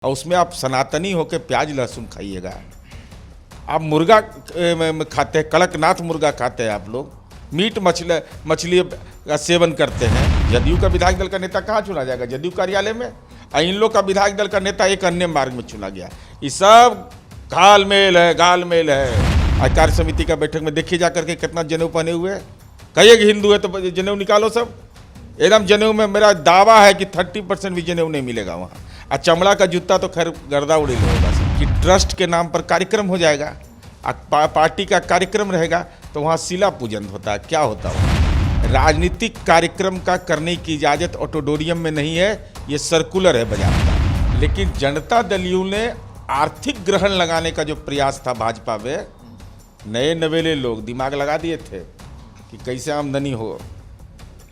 और उसमें आप सनातनी होकर प्याज लहसुन खाइएगा। आप मुर्गा खाते हैं, कड़कनाथ मुर्गा खाते हैं, आप लोग मीट मछली का सेवन करते हैं। जदयू का विधायक दल का नेता कहाँ चुना जाएगा? जदयू कार्यालय में। और इन लोग का विधायक दल का नेता एक अन्य मार्ग में चुना गया। ये सब घालमेल है। आज कार्य समिति का बैठक में देखिए जा करके कितना जनेऊ पहने हुए है। कहिए कि हिंदू है तो जनेऊ निकालो सब। एकदम जनेऊ में मेरा दावा है कि 30% भी जनेऊ नहीं मिलेगा वहाँ। और चमड़ा का जूता तो खैर गर्दा उड़ी होगा कि ट्रस्ट के नाम पर कार्यक्रम हो जाएगा। पार्टी का कार्यक्रम रहेगा तो वहाँ शिला पूजन होता है। क्या होता है? राजनीतिक कार्यक्रम का करने की इजाज़त ऑडिटोरियम में नहीं है, ये सर्कुलर है बजाता। लेकिन जनता दल ने आर्थिक ग्रहण लगाने का जो प्रयास था भाजपा में, नए नवेले लोग दिमाग लगा दिए थे कि कैसे आमदनी हो,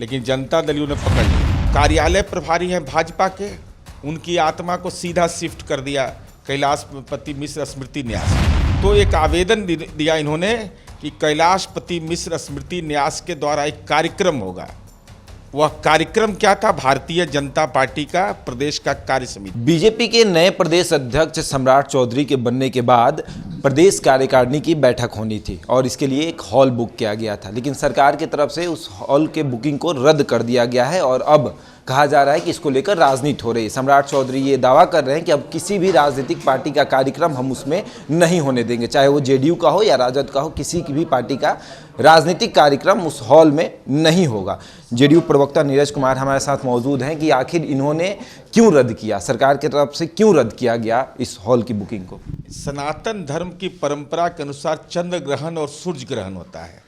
लेकिन जनता दल ने पकड़ लिया। कार्यालय प्रभारी हैं भाजपा के, उनकी आत्मा को सीधा शिफ्ट कर दिया कैलाशपति मिश्र स्मृति न्यास। तो एक आवेदन दिया इन्होंने कि कैलाशपति मिश्र स्मृति न्यास के द्वारा एक कार्यक्रम होगा। वह कार्यक्रम क्या था? भारतीय जनता पार्टी का प्रदेश का कार्य समिति। बीजेपी के नए प्रदेश अध्यक्ष सम्राट चौधरी के बनने के बाद प्रदेश कार्यकारिणी की बैठक होनी थी और इसके लिए एक हॉल बुक किया गया था, लेकिन सरकार की तरफ से उस हॉल के बुकिंग को रद्द कर दिया गया है और अब कहा जा रहा है कि इसको लेकर राजनीति हो रही है। सम्राट चौधरी ये दावा कर रहे हैं कि अब किसी भी राजनीतिक पार्टी का कार्यक्रम हम उसमें नहीं होने देंगे, चाहे वो जेडीयू का हो या राजद का हो, किसी की भी पार्टी का राजनीतिक कार्यक्रम उस हॉल में नहीं होगा। जेडीयू प्रवक्ता नीरज कुमार हमारे साथ मौजूद हैं कि आखिर इन्होंने क्यों रद्द किया, सरकार की तरफ से क्यों रद्द किया गया इस हॉल की बुकिंग को। सनातन धर्म की परंपरा के अनुसार चंद्र ग्रहण और सूर्य ग्रहण होता है,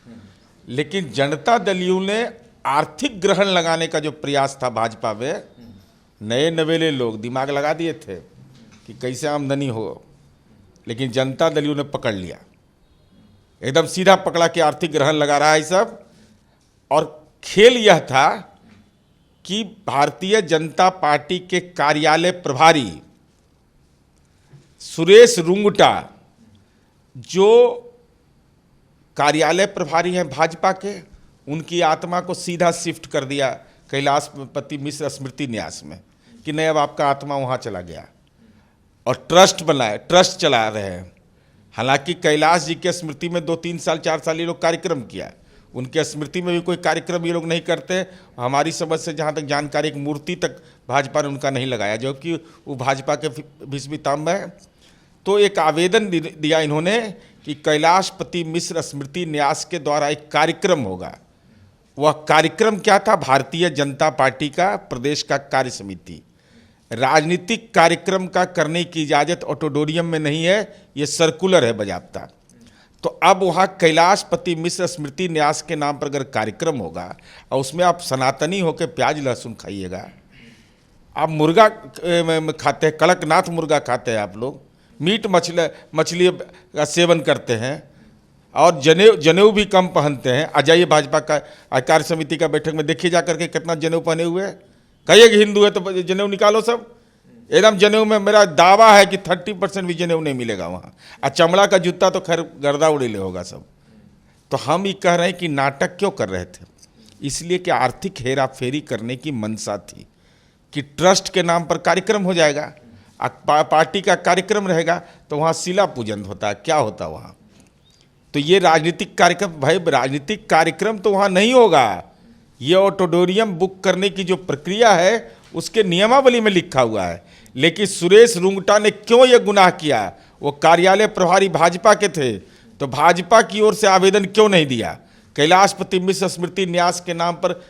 लेकिन जनता दल ने आर्थिक ग्रहण लगाने का जो प्रयास था भाजपा में, नए नवेले लोग दिमाग लगा दिए थे कि कैसे आमदनी हो, लेकिन जनता दल ने पकड़ लिया। एकदम सीधा पकड़ा कि आर्थिक ग्रहण लगा रहा है सब। और खेल यह था कि भारतीय जनता पार्टी के कार्यालय प्रभारी सुरेश रुंगटा, जो कार्यालय प्रभारी हैं भाजपा के, उनकी आत्मा को सीधा शिफ्ट कर दिया कैलाशपति मिश्र स्मृति न्यास में कि नहीं, अब आपका आत्मा वहाँ चला गया। और ट्रस्ट बनाए, ट्रस्ट चला रहे हैं। हालांकि कैलाश जी के स्मृति में 2-3 साल 4 साल ये लोग कार्यक्रम किया, उनके स्मृति में भी कोई कार्यक्रम ये लोग नहीं करते। हमारी समझ से जहाँ तक जानकारी, एक मूर्ति तक भाजपा ने उनका नहीं लगाया, जो कि वो भाजपा के भीष्म पितामह है। तो एक आवेदन दिया इन्होंने कि कैलाशपति मिश्र स्मृति न्यास के द्वारा एक कार्यक्रम होगा। वह कार्यक्रम क्या था? भारतीय जनता पार्टी का प्रदेश का कार्य समिति। राजनीतिक कार्यक्रम का करने की इजाज़त ऑडिटोरियम में नहीं है, ये सर्कुलर है बजाता। तो अब वहाँ कैलाशपति मिश्र स्मृति न्यास के नाम पर अगर कार्यक्रम होगा और उसमें आप सनातनी होकर प्याज लहसुन खाइएगा, आप मुर्गा खाते हैं, कड़कनाथ मुर्गा खाते हैं, आप लोग मीट मछली का सेवन करते हैं और जनेऊ भी कम पहनते हैं। आ जाइए भाजपा का कार्य समिति का बैठक में देखिए जा करके कितना जनेऊ पहने हुए है। कहिए कि हिंदू है तो जनेऊ निकालो सब। एकदम जनेऊ में मेरा दावा है कि 30% भी जनेऊ नहीं मिलेगा वहाँ। और चमड़ा का जूता तो खैर गर्दा उड़ी होगा सब। तो हम ये कह रहे हैं कि नाटक क्यों कर रहे थे? इसलिए कि आर्थिक हेरा फेरी करने की मंशा थी कि ट्रस्ट के नाम पर कार्यक्रम हो जाएगा, पार्टी का कार्यक्रम रहेगा तो वहाँ शिला पूजन होता है। क्या होता है वहाँ? तो ये राजनीतिक कार्यक्रम, भाई राजनीतिक कार्यक्रम तो वहाँ नहीं होगा। ये ऑडिटोरियम बुक करने की जो प्रक्रिया है उसके नियमावली में लिखा हुआ है। लेकिन सुरेश रुंगटा ने क्यों ये गुनाह किया? वो कार्यालय प्रभारी भाजपा के थे, तो भाजपा की ओर से आवेदन क्यों नहीं दिया? कैलाशपति मिश्र स्मृति न्यास के नाम पर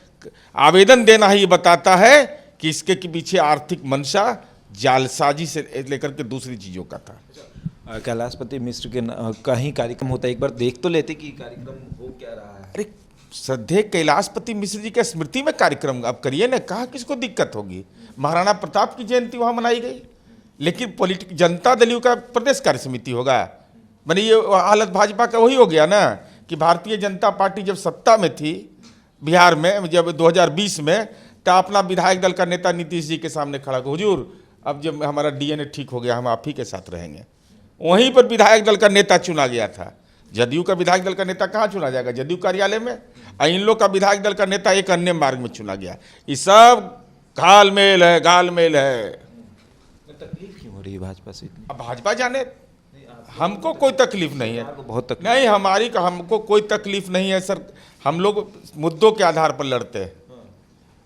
आवेदन देना ही ये बताता है कि इसके पीछे आर्थिक मंशा, जालसाजी से लेकर के दूसरी चीज़ों का था। कैलाशपति मिश्र के का ही कार्यक्रम होता है, एक बार देख तो लेते कि कार्यक्रम हो क्या रहा है। अरे श्रद्धेय कैलाशपति मिश्र जी के स्मृति में कार्यक्रम अब करिए ना, कहाँ किसको दिक्कत होगी? महाराणा प्रताप की जयंती वहाँ मनाई गई, लेकिन जनता दल का प्रदेश कार्य समिति होगा। मैंने ये हालत भाजपा का वही हो गया ना कि भारतीय जनता पार्टी जब सत्ता में थी बिहार में, जब 2020 में, तो अपना विधायक दल का नेता नीतीश जी के सामने खड़ा हो, हुजूर अब जब हमारा DNA ठीक हो गया, हम आप ही के साथ रहेंगे। वहीं पर विधायक दल का नेता चुना गया था। जदयू का विधायक दल का नेता कहाँ चुना जाएगा? जदयू कार्यालय में। और इन लोग का विधायक दल का नेता एक अन्य मार्ग में चुना गया। ये सब घालमेल है। तकलीफ क्यों हो रही है भाजपा से इतनी? अब भाजपा जाने, हमको कोई तकलीफ नहीं है। बहुत तकलीफ नहीं, हमको कोई तकलीफ नहीं है सर, हम लोग मुद्दों के आधार पर लड़ते हैं।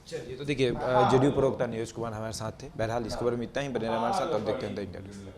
चलिए, तो देखिए, जेडीयू प्रवक्ता नीरज कुमार हमारे साथ थे। बहरहाल इस खबर में इतना ही, बने रहे हमारे साथ और देखते हैं इंटरव्यू।